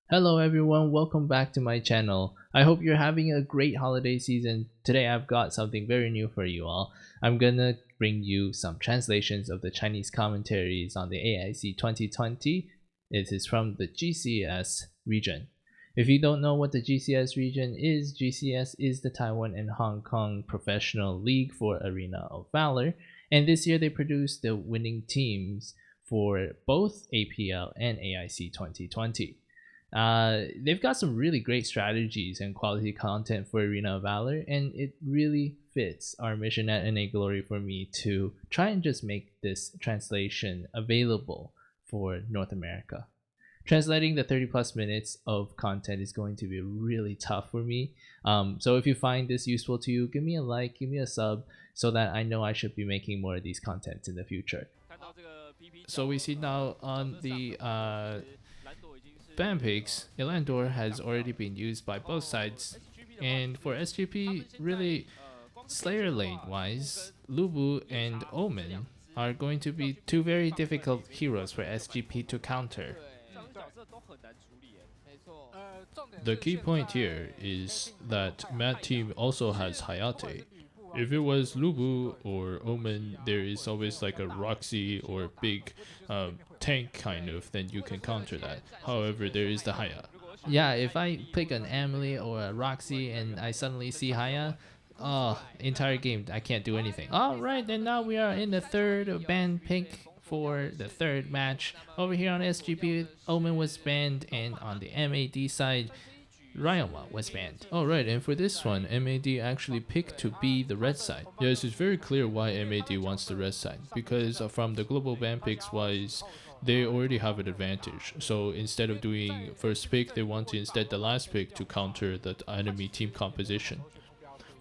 Hello everyone, welcome back to my channel. I hope you're having a great holiday season. Today I've got something very new for you all. I'm gonna bring you some translations of the Chinese commentaries on the AIC 2020. It is from the GCS region. If you don't know what the GCS region is, GCS is the Taiwan and Hong Kong Professional League for Arena of Valor, and this year they produced the winning teams for both APL and AIC 2020. They've got some really great strategies and quality content for Arena of Valor, and it really fits our mission at NA Glory for me to try and just make this translation available for North America. Translating the 30 plus minutes of content is going to be really tough for me. So if you find this useful to you, give me a like, give me a sub, so that I know I should be making more of these contents in the future. So we see now on the ban picks, Elandor has already been used by both sides, and for SGP, really, Slayer lane wise, Lubu and Omen are going to be two very difficult heroes for SGP to counter. The key point here is that Mad Team also has Hayate. If it was Lubu or Omen, there is always like a Roxy or big tank kind of, then you can counter that. However, there is the Haya. Yeah, if I pick an Amelie or a Roxy and I suddenly see Haya, oh, entire game, I can't do anything. Alright, then now we are in the third ban pick for the third match. Over here on SGP, Omen was banned, and on the MAD side, Ryoma was banned. Alright, and for this one, MAD actually picked to be the red side. Yes, it's very clear why MAD wants the red side, because from the global ban picks wise, they already have an advantage. So instead of doing first pick, they want to instead the last pick to counter the enemy team composition.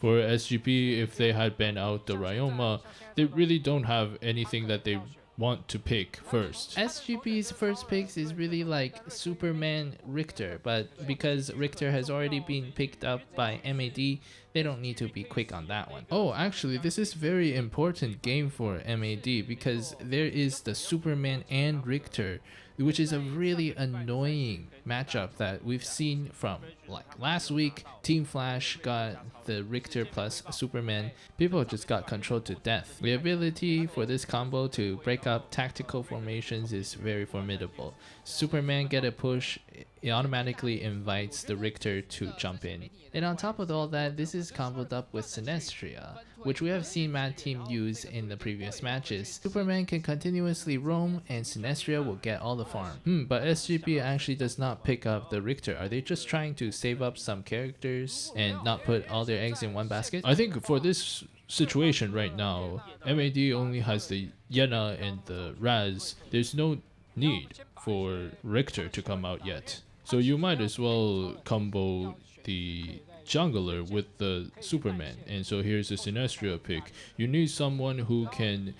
For SGP, if they had banned out the Ryoma, they really don't have anything that they want to pick first. SGP's first picks is really like Superman Richter, but because Richter has already been picked up by MAD, they don't need to be quick on that one. Oh, actually, this is very important game for MAD because there is the Superman and Richter, which is a really annoying matchup that we've seen from like last week. Team Flash got the Richter plus Superman. People just got controlled to death. The ability for this combo to break up tactical formations is very formidable. Superman get a push, it automatically invites the Richter to jump in. And on top of all that, this is comboed up with Sinestria, which we have seen Mad Team use in the previous matches. Superman can continuously roam and Sinestria will get all the farm. But SGP actually does not pick up the Richter. Are they just trying to save up some characters and not put all their eggs in one basket? I think for this situation right now, MAD only has the Yena and the Raz. There's no need for Richter to come out yet. So you might as well combo the jungler with the Superman. And so here's a Sinestria pick. You need someone who can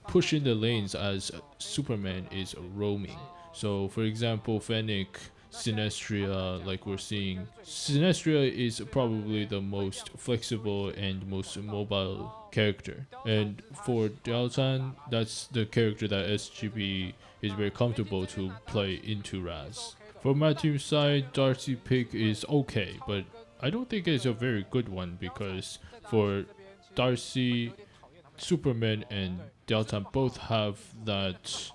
push in the lanes as Superman is roaming. So for example, Fennec, Sinestria, like we're seeing, Sinestria is probably the most flexible and most mobile character. And for Diaotan, that's the character that SGP is very comfortable to play into Raz. For my team side, Darcy pick is okay, but I don't think it's a very good one because for Darcy, Superman and Diaotan both have that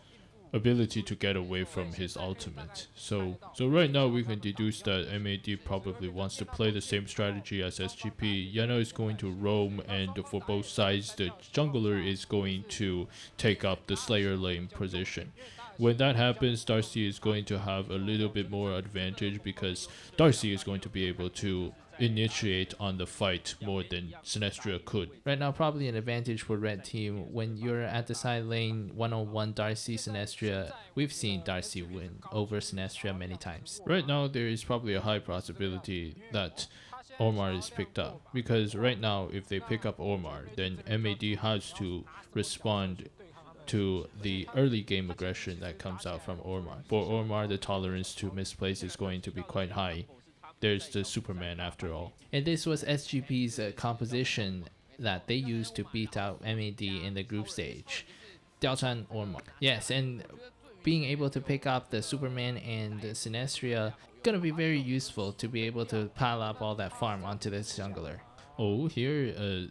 ability to get away from his ultimate. So right now we can deduce that MAD probably wants to play the same strategy as SGP. Yena is going to roam, and for both sides the jungler is going to take up the Slayer lane position. When that happens, Darcy is going to have a little bit more advantage because Darcy is going to be able to initiate on the fight more than Sinestria could. Right now, probably an advantage for red team. When you're at the side lane, one-on-one Darcy, Sinestria, we've seen Darcy win over Sinestria many times. Right now, there is probably a high possibility that Ormar is picked up, because right now, if they pick up Ormar, then MAD has to respond to the early game aggression that comes out from Ormar. For Ormar, the tolerance to misplace is going to be quite high. There's the Superman after all. And this was SGP's composition that they used to beat out MAD in the group stage. Diaotan Ormar. Yes, and being able to pick up the Superman and the Sinestria gonna be very useful to be able to pile up all that farm onto this jungler. Oh, here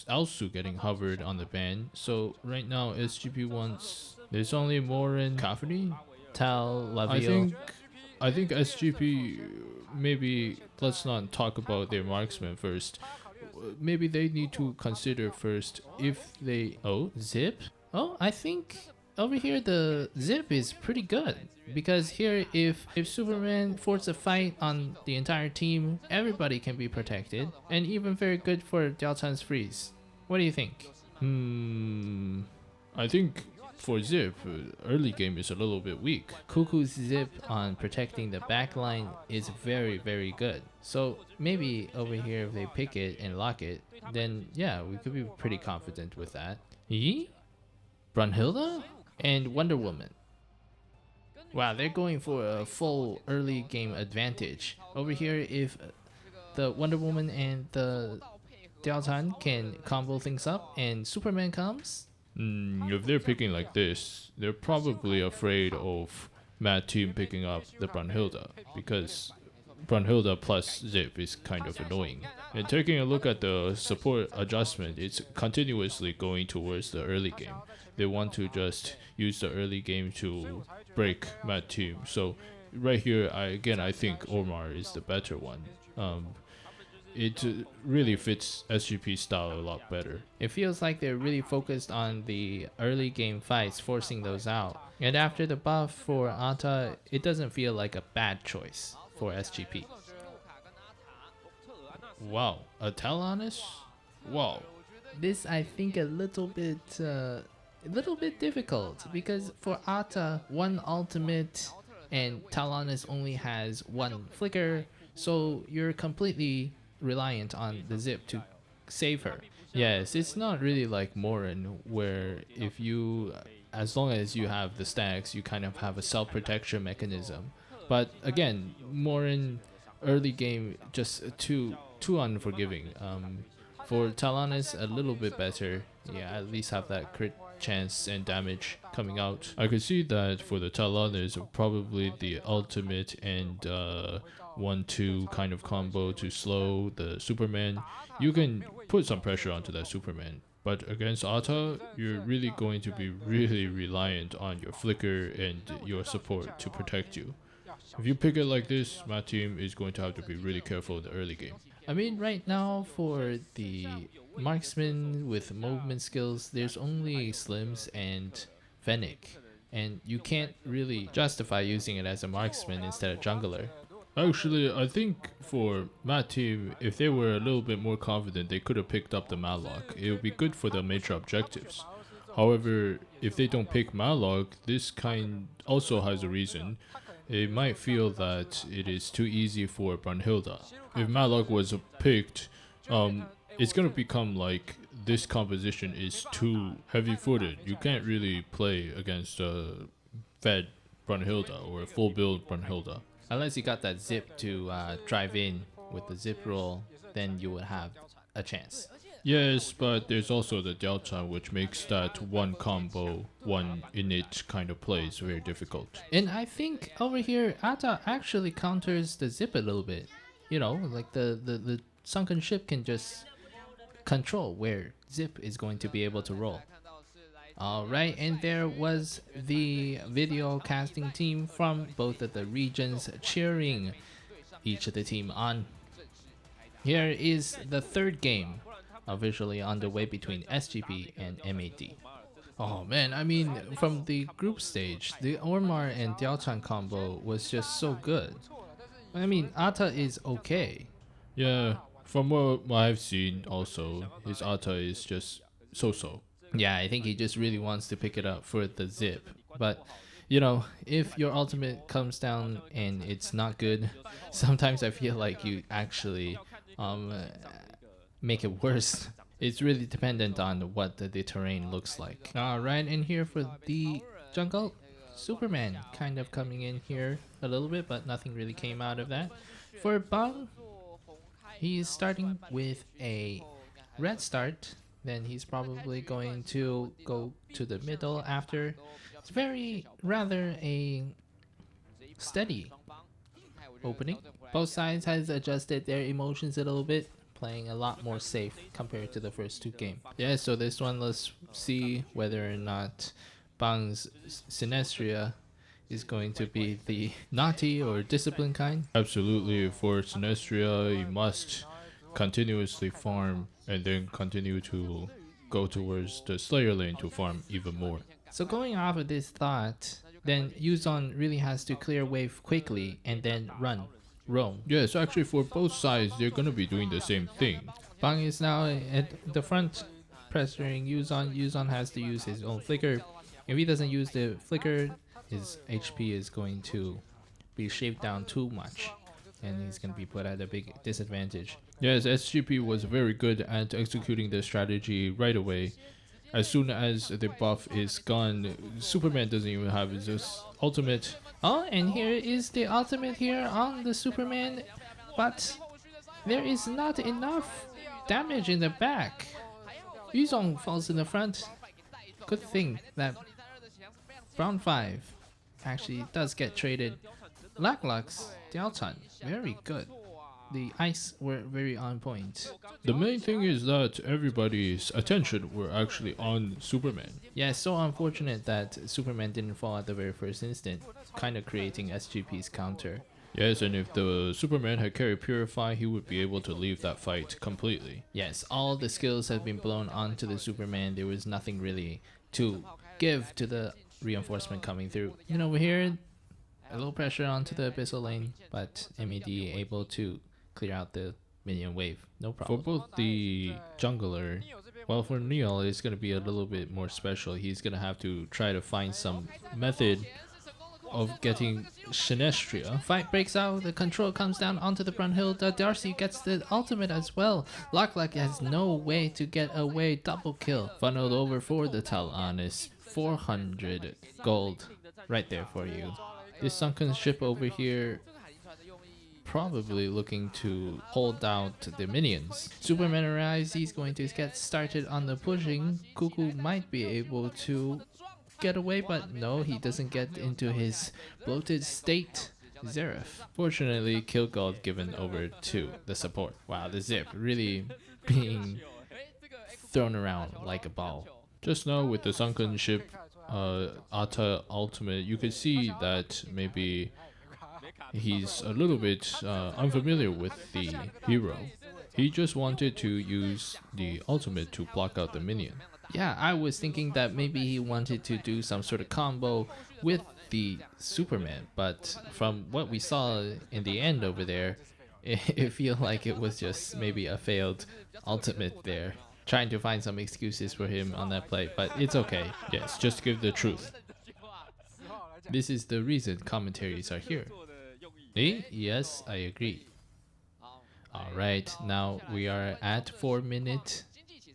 also getting hovered on the ban. So right now SGP wants, there's only Morin, Cafferty, Tal, Lavio. I think SGP, maybe let's not talk about their marksman first. Maybe they need to consider first if they... Oh, Zip? Oh, I think over here the Zip is pretty good. Because here, if Superman forces a fight on the entire team, everybody can be protected. And even very good for Diao-chan's freeze. What do you think? I think for Zip, early game is a little bit weak. Cuckoo's Zip on protecting the backline is very, very good. So maybe over here if they pick it and lock it, then yeah, we could be pretty confident with that. Yee? Brunhilde? And Wonder Woman. Wow, they're going for a full early game advantage. Over here, if the Wonder Woman and the Diao-chan can combo things up and Superman comes... If they're picking like this, they're probably afraid of Mad Team picking up the Brunhilde, because Brunhilde plus Zip is kind of annoying. And taking a look at the support adjustment, it's continuously going towards the early game. They want to just use the early game to break Mad Team. So right here, I think Omar is the better one. It really fits SGP style a lot better. It feels like they're really focused on the early game fights, forcing those out. And after the buff for Ata, it doesn't feel like a bad choice for SGP. Wow, a Talonus? Wow. This I think a little bit difficult, because for Ata, one ultimate and Talonus only has one flicker, so you're completely reliant on the Zip to save her. Yes, it's not really like Morin, where if you, as long as you have the stacks, you kind of have a self-protection mechanism. But again, Morin early game just too unforgiving. For Talonus, a little bit better. Yeah, at least have that crit chance and damage coming out. I could see that for the Talonus, probably the ultimate and 1-2 kind of combo to slow the Superman. You can put some pressure onto that Superman. But against Ata, you're really going to be really reliant on your flicker and your support to protect you. If you pick it like this, my team is going to have to be really careful in the early game. I mean, right now for the marksman with movement skills, there's only Slims and Fennec, and you can't really justify using it as a marksman instead of jungler. Actually, I think for my team, if they were a little bit more confident, they could have picked up the Malloc. It would be good for the major objectives. However, if they don't pick Malloc, this kind also has a reason. It might feel that it is too easy for Brunhilde. If Malloc was picked, it's gonna become like this composition is too heavy-footed. You can't really play against a fed Brunhilde or a full build Brunhilde. Unless you got that Zip to drive in with the Zip roll, then you would have a chance. Yes, but there's also the Diao-chan, which makes that one combo, one init kind of plays very difficult. And I think over here, Ata actually counters the Zip a little bit. You know, like the sunken ship can just control where Zip is going to be able to roll. Alright, and there was the video casting team from both of the regions cheering each of the team on. Here is the third game officially underway between SGP and MAD. Oh man, I mean, from the group stage, the Ormar and Diao-chan combo was just so good. I mean, Ata is okay. Yeah, from what I've seen also, his Ata is just so-so. Yeah, I think he just really wants to pick it up for the Zip. But, you know, if your ultimate comes down and it's not good, sometimes I feel like you actually make it worse. It's really dependent on what the terrain looks like. Alright, and here for the jungle, Superman kind of coming in here a little bit, but nothing really came out of that. For Bang, he's starting with a red start, then he's probably going to go to the middle after. It's very rather a steady opening. Both sides has adjusted their emotions a little bit, playing a lot more safe compared to the first two games. Yeah, so this one, let's see whether or not Bang's Sinestria is going to be the naughty or disciplined kind. Absolutely, for Sinestria, you must continuously farm and then continue to go towards the Slayer lane to farm even more. So going off of this thought, then Yuzon really has to clear wave quickly and then roam. Yes, actually for both sides, they're gonna be doing the same thing. Bang is now at the front pressuring Yuzon. Yuzon has to use his own flicker. If he doesn't use the flicker, his HP is going to be shaved down too much, and he's going to be put at a big disadvantage. Yes, SGP was very good at executing the strategy right away. As soon as the buff is gone, Superman doesn't even have his ultimate. Oh, and here is the ultimate here on the Superman, but there is not enough damage in the back. Yuzong falls in the front. Good thing that Brown 5 actually does get traded. Lux, Dialton, very good. The ice were very on point. The main thing is that everybody's attention were actually on Superman. Yeah, it's so unfortunate that Superman didn't fall at the very first instant, kind of creating SGP's counter. Yes, and if the Superman had carried Purify, he would be able to leave that fight completely. Yes, all the skills have been blown onto the Superman. There was nothing really to give to the reinforcement coming through. And over here, a little pressure onto the Abyssal lane, but MED able to clear out the minion wave. No problem. For both the jungler, well, for Neil, it's going to be a little bit more special. He's going to have to try to find some method of getting Sinestria. Fight breaks out, the control comes down onto the front hill. Darcy gets the ultimate as well. Lux has no way to get away. Double kill. Funneled over for the Tal'Anis. 400 gold right there for you. This sunken ship over here probably looking to hold out the minions. Superman arrives, he's going to get started on the pushing. Cuckoo might be able to get away, but no, he doesn't get into his bloated state. Xerath. Fortunately, kill gold given over to the support. Wow, the Zip really being thrown around like a ball. Just now with the sunken ship Ata ultimate, you could see that maybe he's a little bit unfamiliar with the hero. He just wanted to use the ultimate to block out the minion. Yeah, I was thinking that maybe he wanted to do some sort of combo with the Superman, but from what we saw in the end over there, it feels like it was just maybe a failed ultimate there. Trying to find some excuses for him on that play, but it's okay. Yes, just give the truth. This is the reason commentaries are here. Eh? Yes, I agree. Alright, now we are at 4 minutes.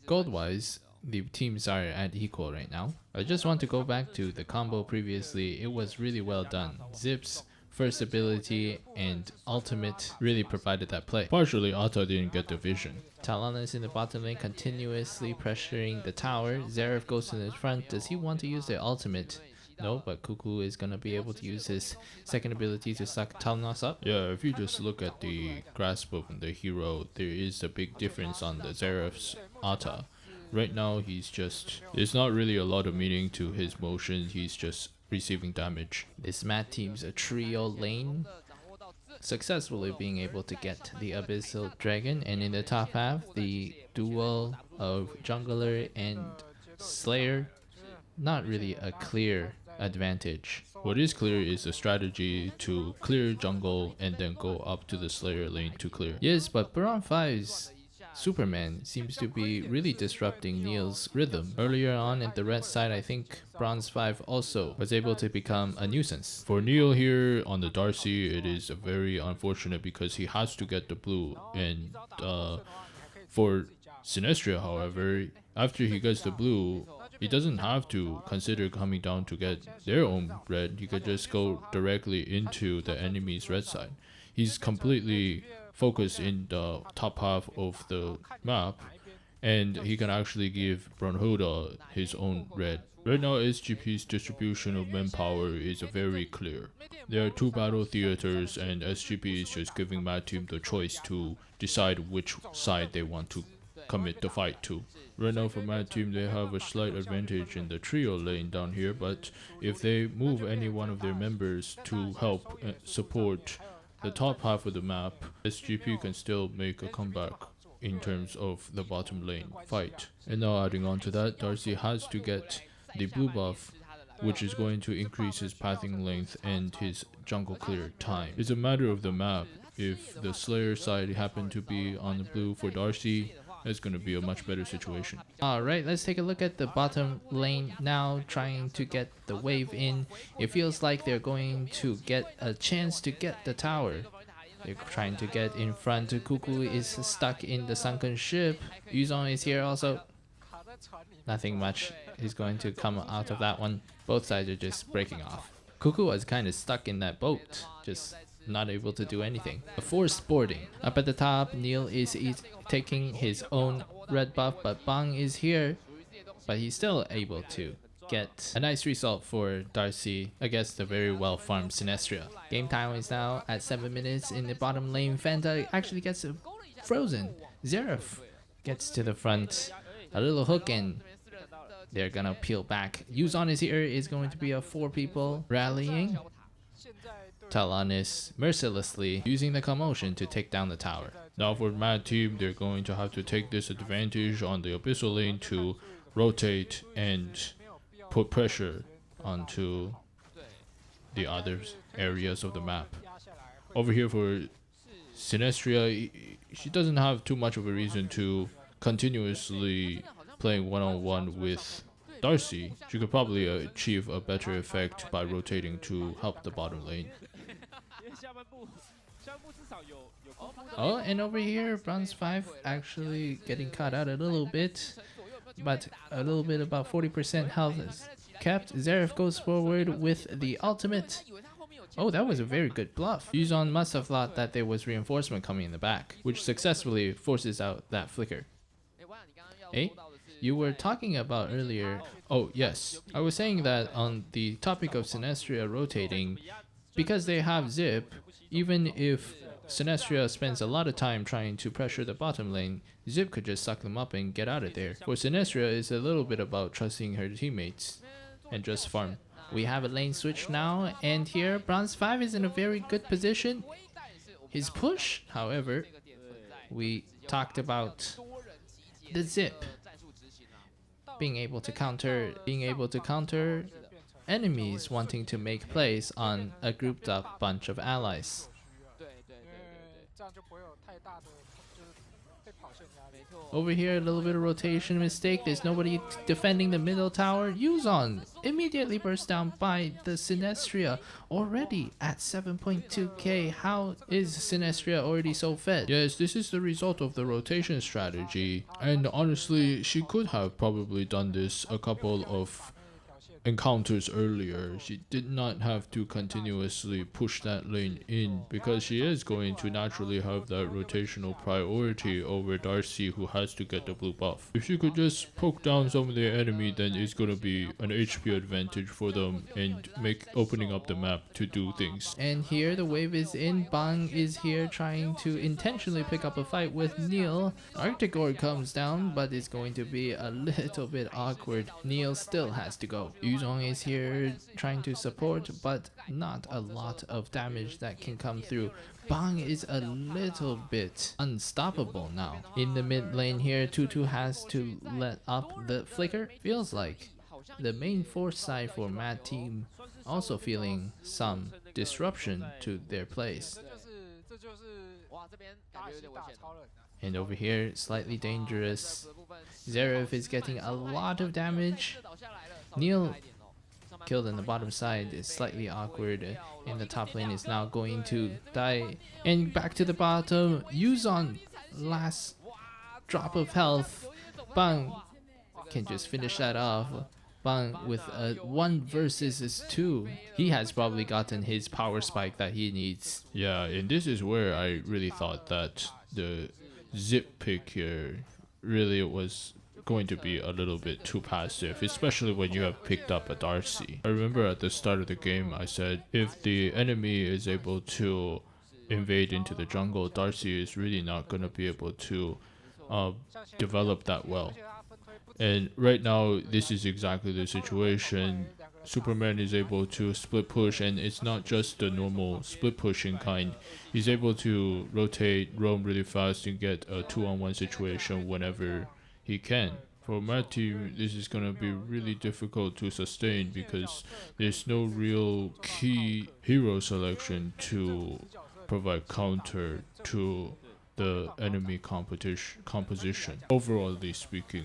Gold-wise, the teams are at equal right now. I just want to go back to the combo previously. It was really well done. Zip's first ability and ultimate really provided that play. Partially, Ata didn't get the vision. Talon is in the bottom lane, continuously pressuring the tower. Xerath goes to the front. Does he want to use the ultimate? No, but Cuckoo is going to be able to use his second ability to suck Talnos up. Yeah, if you just look at the grasp of the hero, there is a big difference on the Xerath's Ata. Right now, there's not really a lot of meaning to his motions, he's just receiving damage. This Matt team's a trio lane, successfully being able to get the Abyssal Dragon, and in the top half, the duel of Jungler and Slayer, not really a clear advantage. What is clear is the strategy to clear jungle and then go up to the Slayer lane to clear. Yes, but Baron 5's Superman seems to be really disrupting Neil's rhythm. Earlier on at the red side, I think Bronze 5 also was able to become a nuisance. For Neil here on the Darcy, it is very unfortunate because he has to get the blue. And for Sinestria, however, after he gets the blue, he doesn't have to consider coming down to get their own red. He could just go directly into the enemy's red side. He's completely focused in the top half of the map, and he can actually give Bronhoda his own red. Right now, SGP's distribution of manpower is very clear. There are two battle theaters, and SGP is just giving Mad Team the choice to decide which side they want to commit the fight to. Right now for Mad Team, they have a slight advantage in the trio lane down here, but if they move any one of their members to help support the top half of the map, SGP can still make a comeback in terms of the bottom lane fight. And now adding on to that, Darcy has to get the blue buff, which is going to increase his pathing length and his jungle clear time. It's a matter of the map. If the Slayer side happen to be on the blue for Darcy, it's going to be a much better situation. Alright, let's take a look at the bottom lane now, trying to get the wave in. It feels like they're going to get a chance to get the tower. They're trying to get in front. Cuckoo is stuck in the sunken ship. Yuzong is here also. Nothing much is going to come out of that one. Both sides are just breaking off. Cuckoo was kind of stuck in that boat, just not able to do anything. Forced boarding. Up at the top, Neil is taking his own red buff, but Bang is here. But he's still able to get a nice result for Darcy against the very well farmed Sinestria. Game time is now at 7 minutes in the bottom lane. Fanta actually gets frozen. Xerath gets to the front. A little hook and they're gonna peel back. Yuzon is here, is going to be a 4 people rallying. Talon is mercilessly using the commotion to take down the tower. Now for Mad Team, they're going to have to take this advantage on the Abyssal lane to rotate and put pressure onto the other areas of the map. Over here for Sinestria, she doesn't have too much of a reason to continuously playing one-on-one with Darcy. She could probably achieve a better effect by rotating to help the bottom lane. Oh, and over here, Bronze 5 actually getting caught out a little bit, but a little bit, about 40% health is kept. Xerath goes forward with the ultimate. Oh, that was a very good bluff. Yuzon must have thought that there was reinforcement coming in the back, which successfully forces out that flicker. Eh? You were talking about earlier. Oh, yes. I was saying that on the topic of Sinestria rotating, because they have Zip, even if Sinestria spends a lot of time trying to pressure the bottom lane, Zip could just suck them up and get out of there. For Sinestria, it's a little bit about trusting her teammates and just farm. We have a lane switch now, and here Bronze 5 is in a very good position. His push, however, we talked about the Zip being able to counter enemies wanting to make plays on a grouped up bunch of allies. Over here, a little bit of rotation mistake. There's nobody defending the middle tower. Yuzon immediately burst down by the Sinestria, already at 7.2k. How is Sinestria already so fed? Yes, this is the result of the rotation strategy. And honestly, she could have probably done this a couple of encounters earlier. She did not have to continuously push that lane in, because she is going to naturally have that rotational priority over Darcy, who has to get the blue buff. If she could just poke down some of their enemy, then it's going to be an HP advantage for them and make opening up the map to do things. And here the wave is in. Bang is here trying to intentionally pick up a fight with Neil. Arctic Orb comes down, but it's going to be a little bit awkward. Neil still has to go. Yuzong is here trying to support, but not a lot of damage that can come through. Bang is a little bit unstoppable now. In the mid lane here, Tutu has to let up the flicker. Feels like the main force side for Mad Team also feeling some disruption to their plays. And over here, slightly dangerous. Xerath is getting a lot of damage. Neil killed in the bottom side is slightly awkward. In the top lane is now going to die. And back to the bottom, Yuzon, last drop of health. Bang can just finish that off. Bang with a 1 versus 2. He has probably gotten his power spike that he needs. Yeah, and this is where I really thought that the Zip pick here really it was going to be a little bit too passive, especially when you have picked up a Darcy. I remember at the start of the game I said if the enemy is able to invade into the jungle, Darcy is really not going to be able to develop that well. And right now this is exactly the situation. Superman is able to split push, and it's not just the normal split pushing kind. He's able to rotate, roam really fast, and get a 2-on-1 situation whenever he can. For my team, this is going to be really difficult to sustain because there's no real key hero selection to provide counter to the enemy composition. Overallly speaking,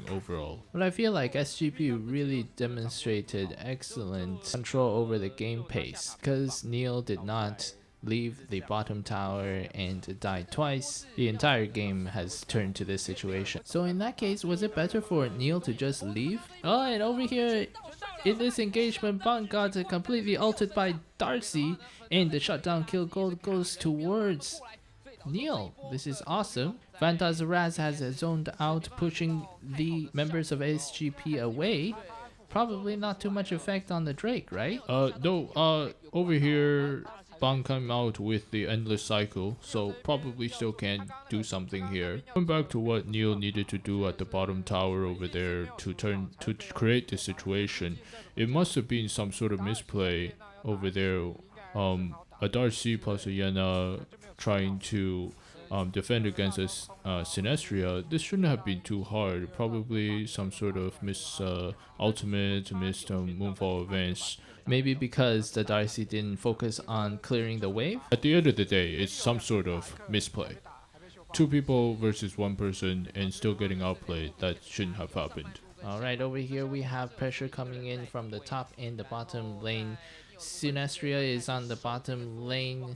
But I feel like SGP really demonstrated excellent control over the game pace. Because Neil did not leave the bottom tower and died twice, the entire game has turned to this situation. So in that case, was it better for Neil to just leave? Oh, and over here in this engagement, Bang got completely ulted by Darcy, and the shutdown kill goes towards Neil. This is awesome. Fantas Raz has zoned out, pushing the members of SGP away. Probably not too much effect on the Drake, right? No, over here Bang came out with the endless cycle, so probably still can do something here. Going back to what Neil needed to do at the bottom tower over there to create this situation, it must have been some sort of misplay over there. A Darcy plus a Yena trying to defend against a Sinestria. This shouldn't have been too hard. Probably some sort of ultimate, missed moonfall events. Maybe because the Darcy didn't focus on clearing the wave? At the end of the day, it's some sort of misplay. 2 people versus 1 person and still getting outplayed. That shouldn't have happened. Alright, over here we have pressure coming in from the top and the bottom lane. Sinestria is on the bottom lane.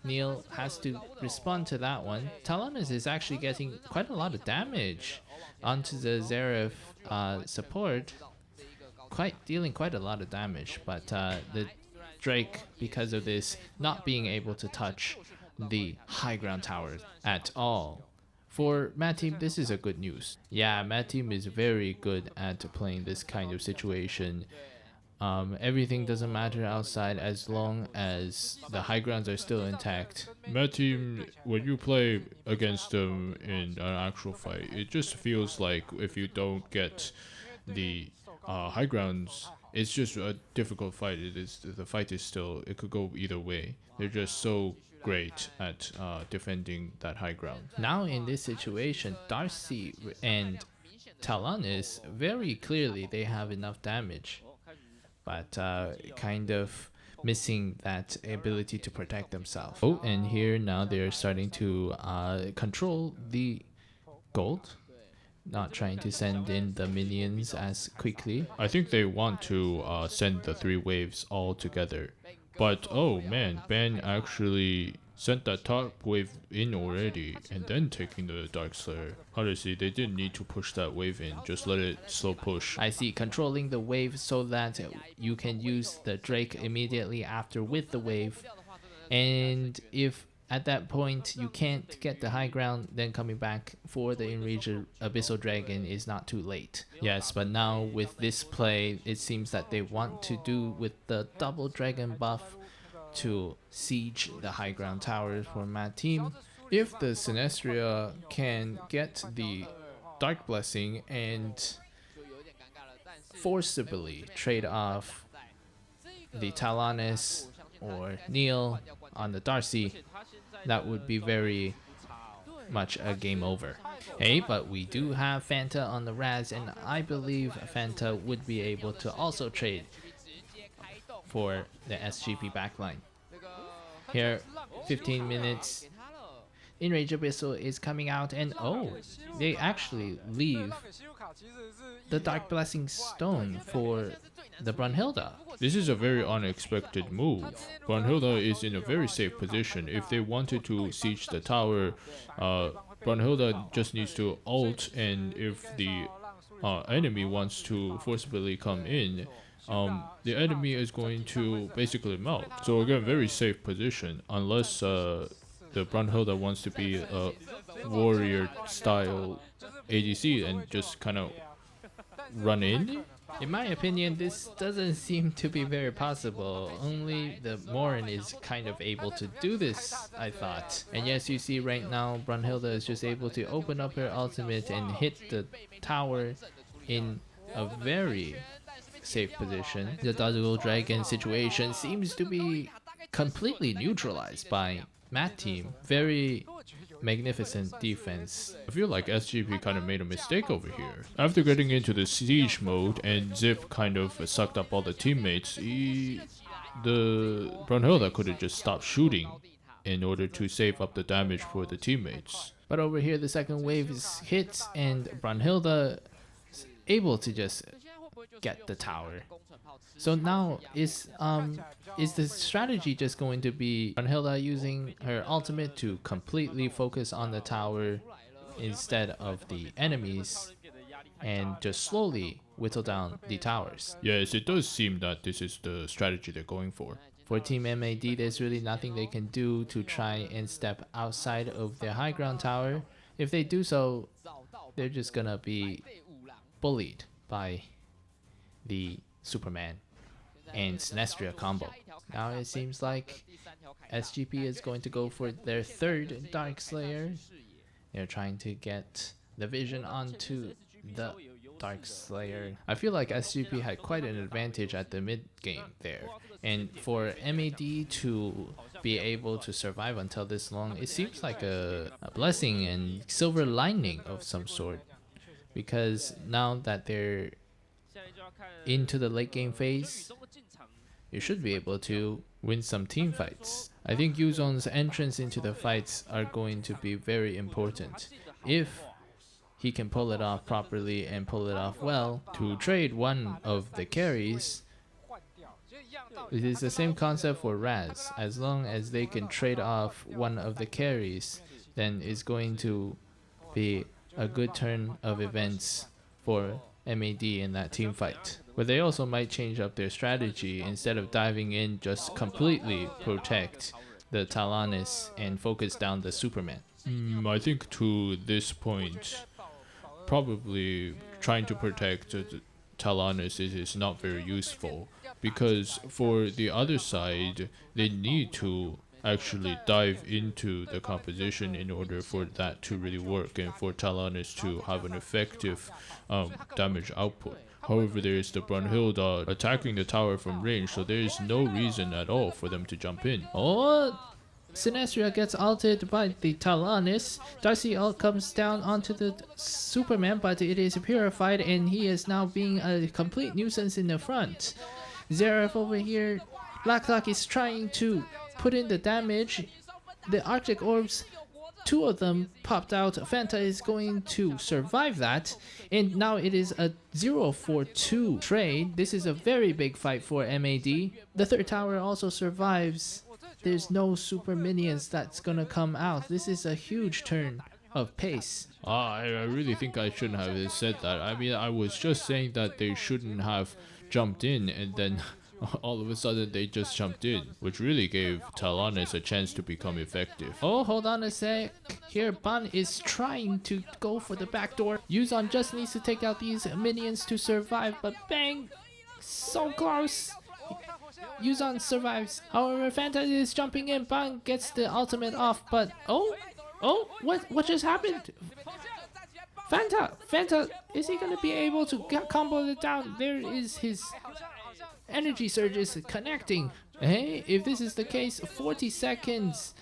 Neil has to respond to that one. Talonus is actually getting quite a lot of damage onto the Xerath support. Dealing quite a lot of damage, but the Drake, because of this, not being able to touch the high ground tower at all. For Mad Team, this is a good news. Yeah, Mad Team is very good at playing this kind of situation. Everything doesn't matter outside as long as the high grounds are still intact. Mad Team, when you play against them in an actual fight, it just feels like if you don't get the high grounds, it's just a difficult fight. The fight is still, it could go either way. They're just so great at defending that high ground. Now in this situation, Darcy and Talonus, very clearly they have enough damage, but kind of missing that ability to protect themselves. Oh, and here now they're starting to control the gold, not trying to send in the minions as quickly. I think they want to send the 3 waves all together, but oh man, Ben actually sent that top wave in already and then taking the Dark Slayer. Honestly, they didn't need to push that wave in, just let it slow push. I see, controlling the wave so that you can use the Drake immediately after with the wave, and if at that point you can't get the high ground, then coming back for the Enraged Abyssal Dragon is not too late. Yes, but now with this play, it seems that they want to do with the double dragon buff to siege the high ground towers for Mad Team. If the Sinestria can get the Dark Blessing and forcibly trade off the Talonus or Neil on the Darcy, that would be very much a game over. Hey, but we do have Fanta on the Raz, and I believe Fanta would be able to also trade for the SGP backline. Here, 15 minutes. Enraged Abyssal is coming out, and oh, they actually leave the Dark Blessing Stone for the Brunhilde. This is a very unexpected move. Brunhilde is in a very safe position. If they wanted to siege the tower, Brunhilde just needs to ult, and if the enemy wants to forcibly come in, the enemy is going to basically melt. So again, very safe position, unless the Brunhilde wants to be a warrior style ADC and just kind of run in? In my opinion, this doesn't seem to be very possible. Only the Morin is kind of able to do this, I thought. And yes, you see right now, Brunhilde is just able to open up her ultimate and hit the tower in a very safe position. The Dodgeable Dragon situation seems to be completely neutralized by Matt team. Very magnificent defense. I feel like SGP kind of made a mistake over here. After getting into the siege mode and Zip kind of sucked up all the teammates, the Brunhilde could have just stopped shooting in order to save up the damage for the teammates. But over here, the second wave is hit and Brunhilde is able to just get the tower. So now is the strategy just going to be Brunhilde using her ultimate to completely focus on the tower instead of the enemies and just slowly whittle down the towers? Yes, it does seem that this is the strategy they're going for. For Team MAD, there's really nothing they can do to try and step outside of their high ground tower. If they do so, they're just gonna be bullied by the Superman and Sinestria combo. Now it seems like SGP is going to go for their third Dark Slayer. They're trying to get the vision onto the Dark Slayer. I feel like SGP had quite an advantage at the mid game there. And for MAD to be able to survive until this long, it seems like a blessing and silver lining of some sort. Because now that they're into the late game phase, you should be able to win some team fights. I think Yuzon's entrance into the fights are going to be very important. If he can pull it off properly and pull it off well, to trade one of the carries, it is the same concept for Raz. As long as they can trade off one of the carries, then it's going to be a good turn of events for MAD in that team fight. But they also might change up their strategy. Instead of diving in, just completely protect the Talanis and focus down the Superman. I think to this point, probably trying to protect Talanis is not very useful, because for the other side, they need to actually dive into the composition in order for that to really work and for Talanis to have an effective damage output. However, there is the Brunhilde attacking the tower from range, so there is no reason at all for them to jump in. Oh, Sinestria gets ulted by the Talanis. Darcy ult comes down onto the Superman, but it is purified and he is now being a complete nuisance in the front. Zeref over here, Blacklock is trying to put in the damage. The Arctic Orbs, two of them popped out. Fanta is going to survive that, and now it is a 0-4-2 trade. This is a very big fight for MAD. The third tower also survives. There's no super minions that's gonna come out. This is a huge turn of pace. I really think I shouldn't have said that. I mean, I was just saying that they shouldn't have jumped in, and then all of a sudden they just jumped in, which really gave Talanis a chance to become effective. Oh, hold on a sec. Here, Ban is trying to go for the back door. Yuzon just needs to take out these minions to survive, but bang! So close! Yuzon survives. However, Fanta is jumping in. Ban gets the ultimate off, but oh, what just happened? Fanta, is he gonna be able to combo it down? There is his energy surges connecting. Hey, if this is the case, 40 seconds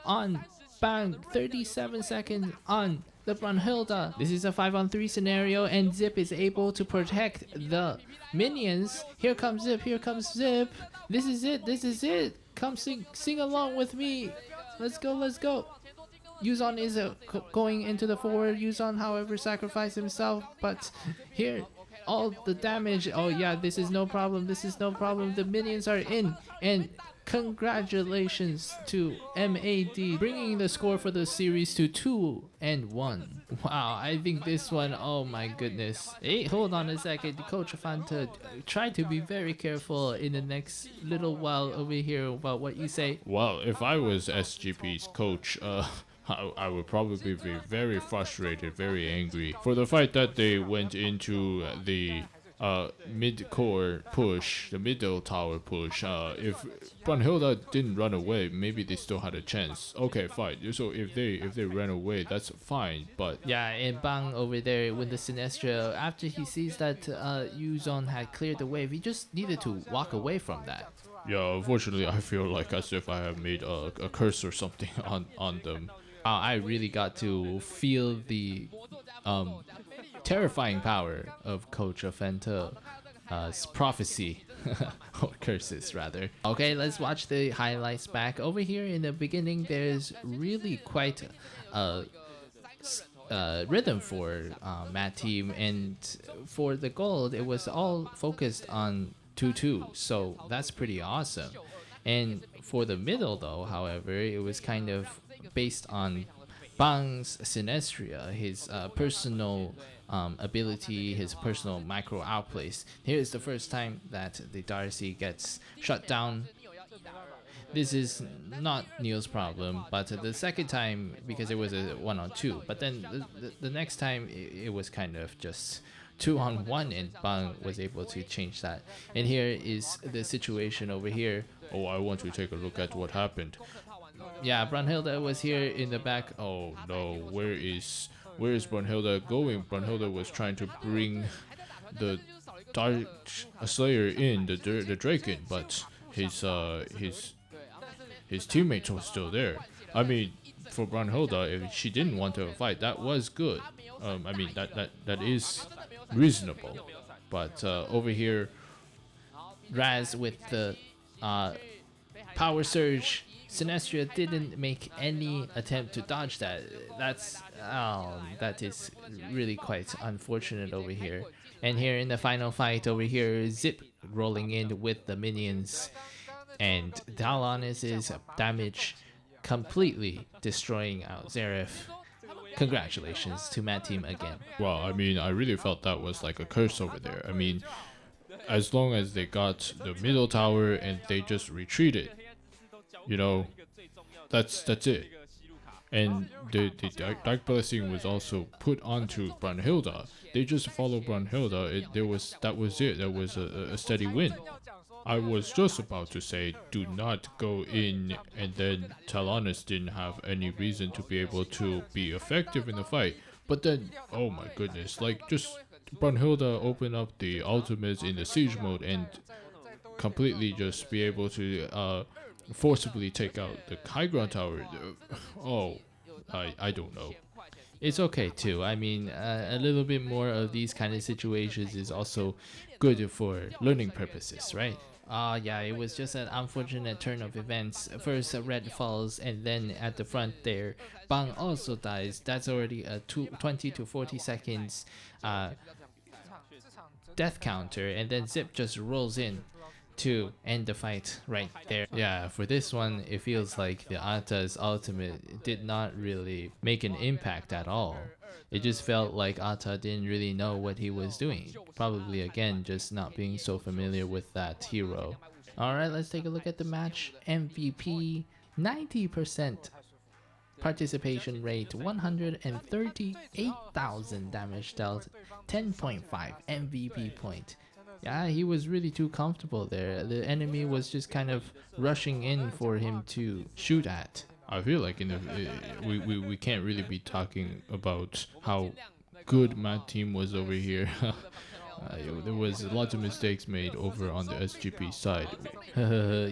on Bang, 37 seconds on the Brunhilde. This is a 5-on-3 scenario, and Zip is able to protect the minions. Here comes Zip. This is it. Come sing along with me. Let's go. Yuzon is going into the forward. Yuzon, however, sacrificed himself, but here all the damage. Oh yeah, this is no problem. The minions are in, and congratulations to MAD, bringing the score for the series to 2-1. Wow, I think this one, oh my goodness. Hey, hold on a second. Coach Fanta, try to be very careful in the next little while over here about what you say. Well, if I was SGP's coach, I would probably be very frustrated, very angry for the fight that they went into the mid-core push, the middle tower push. If Brunhilde didn't run away, maybe they still had a chance. Okay, fine. So if they ran away, that's fine. But yeah, and Bang over there with the Sinestria, after he sees that Yuzon had cleared the wave, he just needed to walk away from that. yeah, unfortunately, I feel like as if I have made a curse or something on them. I really got to feel the terrifying power of Coach Fenta's prophecy, or curses rather. Okay, let's watch the highlights back. Over here in the beginning, there's really quite rhythm for Matt team, and for the gold, it was all focused on 2-2, so that's pretty awesome. And for the middle though, however, it was kind of based on Bang's Sinestria, his personal ability, his personal micro outplays. Here is the first time that the Darcy gets shut down. This is not Neil's problem, but the second time, because it was a 1-on-2, but then the next time it was kind of just 2-on-1, and Bang was able to change that. And here is the situation over here. Oh, I want to take a look at what happened. Yeah, Brunhilde was here in the back. Oh no, where is Brunhilde going? Brunhilde was trying to bring the Dark Slayer in, the Draken, but his teammates was still there. I mean, for Brunhilde, if she didn't want to fight, that was good. I mean, that is reasonable. But over here, Raz with the power surge. Sinestria didn't make any attempt to dodge that. That is really quite unfortunate over here. And here in the final fight over here, Zip rolling in with the minions, and Dalanis' damage completely destroying out Xerath. Congratulations to Matt team again. Well, I mean, I really felt that was like a curse over there. I mean, as long as they got the middle tower and they just retreated, you know, that's it. And the Dark Blessing was also put onto Brunhilde. They just followed Brunhilde. That was it. That was a steady win. I was just about to say, do not go in, and then Talanis didn't have any reason to be able to be effective in the fight. But then, oh my goodness, like just Brunhilde opened up the ultimates in the siege mode and completely just be able to forcibly take out the high ground tower. Oh, I don't know. It's okay too. I mean, a little bit more of these kind of situations is also good for learning purposes, right? Yeah, it was just an unfortunate turn of events. First, Red falls, and then at the front there, Bang also dies. That's already a 20 to 40 seconds death counter, and then Zip just rolls in to end the fight right there. Yeah, for this one, it feels like the Ata's ultimate did not really make an impact at all. It just felt like Ata didn't really know what he was doing. Probably again, just not being so familiar with that hero. Alright, let's take a look at the match. MVP, 90% participation rate, 138,000 damage dealt, 10.5 MVP point. Yeah, he was really too comfortable there. The enemy was just kind of rushing in for him to shoot at. I feel like in the we can't really be talking about how good my team was over here. There was lots of mistakes made over on the SGP side.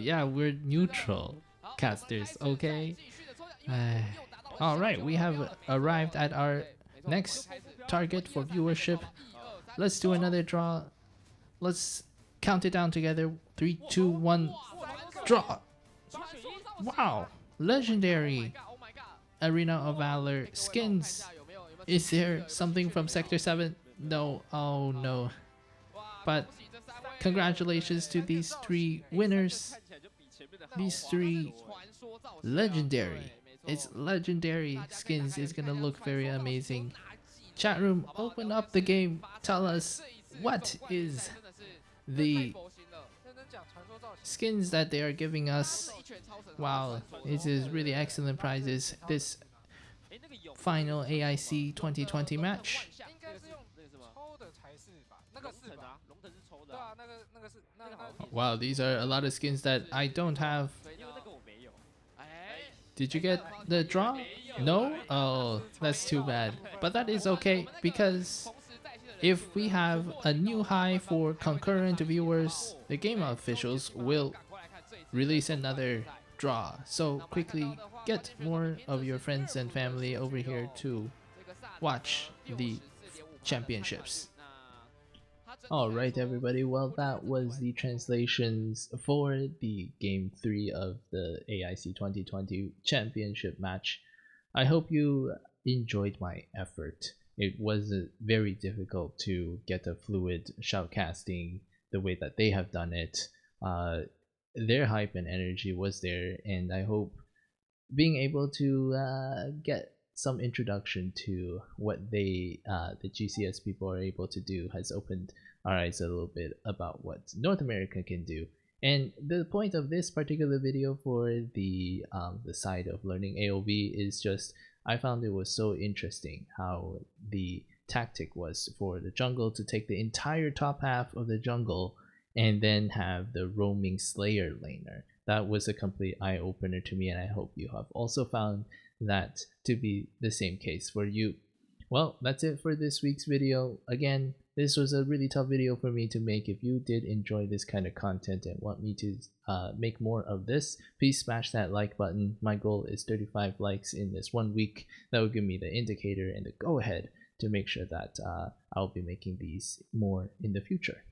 Yeah, we're neutral casters, okay? Alright, we have arrived at our next target for viewership. Let's do another draw. Let's count it down together. 3, 2, 1, draw! Wow! Legendary Arena of Valor skins. Is there something from Sector 7? No. Oh no. But congratulations to these 3 winners. These 3 legendary. It's legendary skins. Is gonna look very amazing. Chat room, open up the game. Tell us what is the skins that they are giving us. Wow, it is really excellent prizes. This final AIC 2020 match. Wow, these are a lot of skins that I don't have. Did you get the draw? No? Oh, that's too bad. But that is okay, because if we have a new high for concurrent viewers, the game officials will release another draw. So quickly get more of your friends and family over here to watch the championships. Alright everybody, well that was the translations for the game 3 of the AIC 2020 championship match. I hope you enjoyed my effort. It was very difficult to get a fluid shoutcasting the way that they have done it. Their hype and energy was there, and I hope being able to get some introduction to what the GCS people are able to do has opened our eyes a little bit about what North America can do. And the point of this particular video for the side of learning AoV is just, I found it was so interesting how the tactic was for the jungle to take the entire top half of the jungle and then have the roaming Slayer laner. That was a complete eye-opener to me, and I hope you have also found that to be the same case for you. Well, that's it for this week's video. Again, this was a really tough video for me to make. If you did enjoy this kind of content and want me to make more of this, please smash that like button. My goal is 35 likes in this 1 week. That will give me the indicator and the go ahead to make sure that I'll be making these more in the future.